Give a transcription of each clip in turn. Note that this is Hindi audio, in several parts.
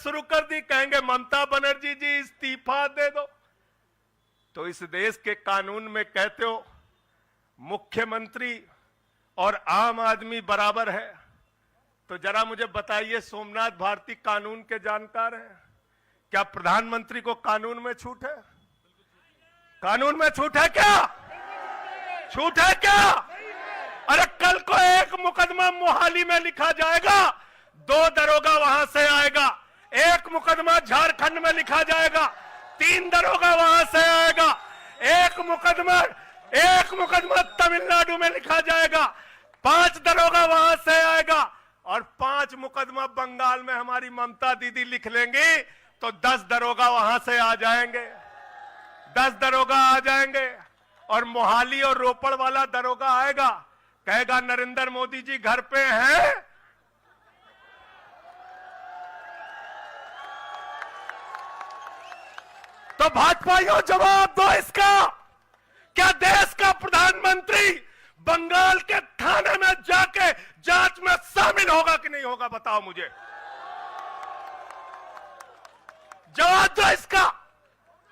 शुरू कर दी, कहेंगे ममता बनर्जी जी इस्तीफा दे दो। तो इस देश के कानून में कहते हो मुख्यमंत्री और आम आदमी बराबर है, तो जरा मुझे बताइए, सोमनाथ भारती कानून के जानकार हैं, क्या प्रधानमंत्री को कानून में छूट है? कानून में छूट है क्या? छूट है क्या? अरे कल को एक मुकदमा मोहाली में लिखा जाएगा, 2 दरोगा वहां से आएगा, एक मुकदमा झारखंड में लिखा जाएगा, 3 दरोगा वहां से आएगा, एक मुकदमा तमिलनाडु में लिखा जाएगा, 5 दरोगा वहां से आएगा, और 5 मुकदमा बंगाल में हमारी ममता दीदी लिख लेंगी, तो 10 दरोगा वहां से आ जाएंगे, 10 दरोगा आ जाएंगे। और मोहाली और रोपड़ वाला दरोगा आएगा, कहेगा नरेंद्र मोदी जी घर पे हैं? तो भाजपाइयों जवाब दो इसका, क्या देश का प्रधानमंत्री बंगाल के थाने में जाके जांच में शामिल होगा कि नहीं होगा? बताओ मुझे, जवाब दो इसका।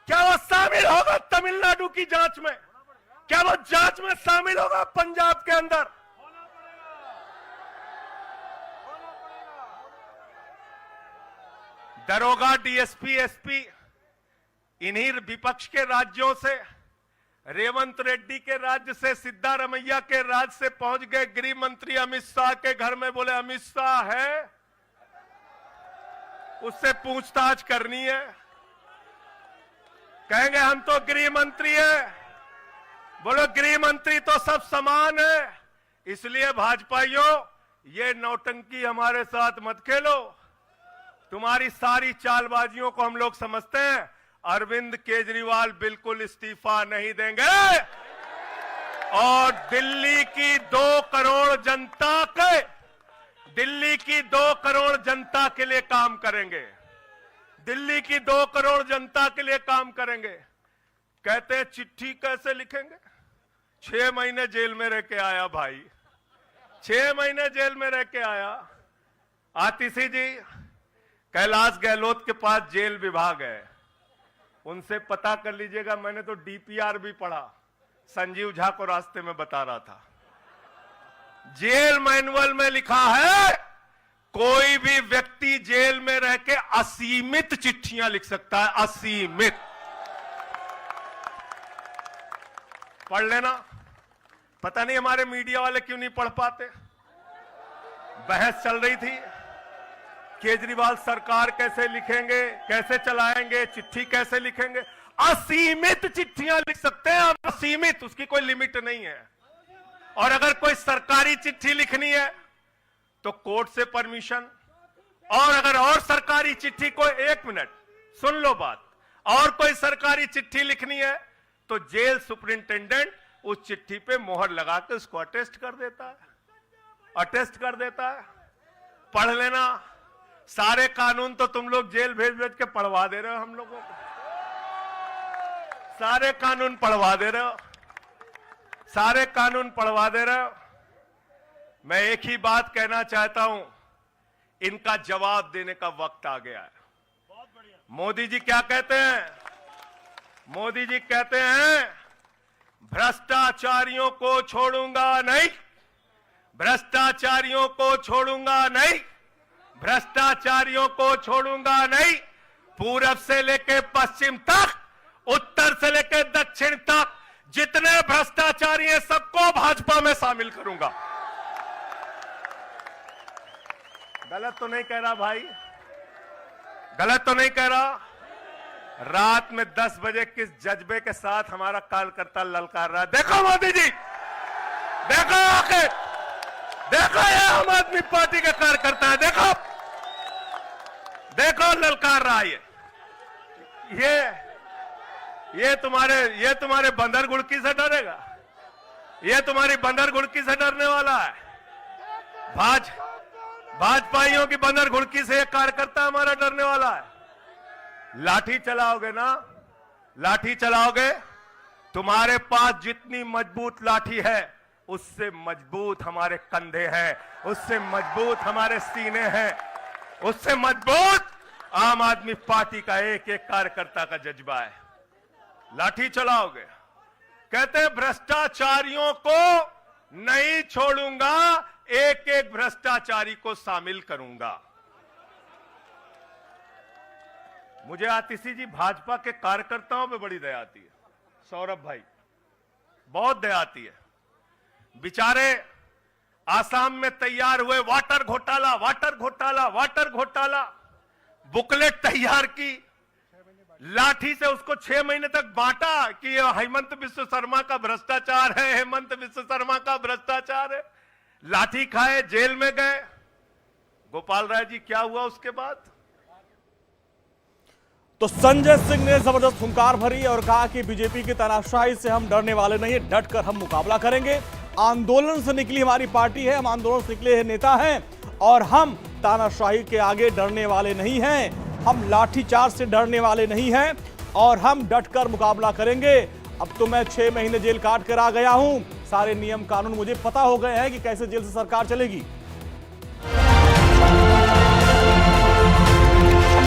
क्या वो शामिल होगा तमिलनाडु की जांच में? क्या वो जांच में शामिल होगा पंजाब के अंदर? दरोगा, डीएसपी, एसपी इन्हीं विपक्ष के राज्यों से, रेवंत रेड्डी के राज्य से, सिद्धारमैया के राज्य से पहुंच गए गृह मंत्री अमित शाह के घर में। बोले अमित शाह है, उससे पूछताछ करनी है। कहेंगे हम तो गृह मंत्री है। बोलो गृह मंत्री तो सब समान है, इसलिए भाजपाइयों ये नौटंकी हमारे साथ मत खेलो। तुम्हारी सारी चालबाजियों को हम लोग समझते हैं। अरविंद केजरीवाल बिल्कुल इस्तीफा नहीं देंगे, और दिल्ली की 2 करोड़ जनता के लिए काम करेंगे। दिल्ली की 2 करोड़ जनता के लिए काम करेंगे। कहते हैं चिट्ठी कैसे लिखेंगे? 6 महीने जेल में रह के आया भाई, 6 महीने जेल में रह के आया। आतिशी जी, कैलाश गहलोत के पास जेल विभाग है, उनसे पता कर लीजिएगा। मैंने तो डीपीआर भी पढ़ा, संजीव झा को रास्ते में बता रहा था। जेल मैनुअल में लिखा है कोई भी व्यक्ति जेल में रह के असीमित चिट्ठियां लिख सकता है, असीमित। पढ़ लेना। पता नहीं हमारे मीडिया वाले क्यों नहीं पढ़ पाते। बहस चल रही थी, केजरीवाल सरकार कैसे लिखेंगे, कैसे चलाएंगे, चिट्ठी कैसे लिखेंगे। असीमित चिट्ठियां लिख सकते हैं, असीमित, उसकी कोई लिमिट नहीं है। और अगर कोई सरकारी चिट्ठी लिखनी है तो कोर्ट से परमिशन, और अगर और सरकारी चिट्ठी को, 1 मिनट सुन लो बात, और कोई सरकारी चिट्ठी लिखनी है तो जेल सुपरिंटेंडेंट उस चिट्ठी पे मोहर लगा के उसको अटेस्ट कर देता है, अटेस्ट कर देता है। पढ़ लेना। सारे कानून तो तुम लोग जेल भेज भेज के पढ़वा दे रहे हो हम लोगों को, सारे कानून पढ़वा दे रहे हो, सारे कानून पढ़वा दे रहे हो। मैं एक ही बात कहना चाहता हूं, इनका जवाब देने का वक्त आ गया है। मोदी जी क्या कहते हैं? मोदी जी कहते हैं भ्रष्टाचारियों को छोड़ूंगा नहीं, भ्रष्टाचारियों को छोड़ूंगा नहीं, भ्रष्टाचारियों को छोड़ूंगा नहीं। पूरब से लेकर पश्चिम तक, उत्तर से लेकर दक्षिण तक जितने भ्रष्टाचारी हैं सबको भाजपा में शामिल करूंगा। गलत तो नहीं कह रहा भाई? गलत तो नहीं कह रहा? रात में 10 बजे किस जज्बे के साथ हमारा कार्यकर्ता ललकार रहा है। देखो मोदी जी, देखो आके, देखो ये आम आदमी पार्टी का कार्यकर्ता है, देखो देखो ललकार रहा है। ये तुम्हारे बंदर गुड़की से डरेगा? ये तुम्हारी बंदर गुड़की से डरने वाला है? भाजपाइयों की बंदर गुड़की से एक कार्यकर्ता हमारा डरने वाला है? लाठी चलाओगे ना, लाठी चलाओगे। तुम्हारे पास जितनी मजबूत लाठी है उससे मजबूत हमारे कंधे हैं, उससे मजबूत हमारे सीने हैं, उससे मजबूत आम आदमी पार्टी का एक एक कार्यकर्ता का जज्बा है। लाठी चलाओगे, कहते हैं भ्रष्टाचारियों को नहीं छोड़ूंगा, एक एक भ्रष्टाचारी को शामिल करूंगा। मुझे आतिशी जी भाजपा के कार्यकर्ताओं पे बड़ी दया आती है, सौरभ भाई बहुत दया आती है। बेचारे आसाम में तैयार हुए वाटर घोटाला, वाटर घोटाला, वाटर घोटाला, बुकलेट तैयार की, लाठी से उसको 6 महीने तक बांटा कि ये हेमंत बिस्व शर्मा का भ्रष्टाचार है, हेमंत बिस्व शर्मा का भ्रष्टाचार है। लाठी खाए, जेल में गए। गोपाल राय जी क्या हुआ उसके बाद? तो संजय सिंह ने जबरदस्त हुंकार भरी और कहा कि बीजेपी की तानाशाही से हम डरने वाले नहीं, डटकर हम मुकाबला करेंगे। आंदोलन से निकली हमारी पार्टी है, हम आंदोलन से निकले नेता हैं और हम तानाशाही के आगे डरने वाले नहीं हैं, हम लाठीचार्ज से डरने वाले नहीं हैं और हम डटकर मुकाबला करेंगे। अब तो मैं 6 महीने जेल काट कर आ गया हूं, सारे नियम कानून मुझे पता हो गए हैं कि कैसे जेल से सरकार चलेगी।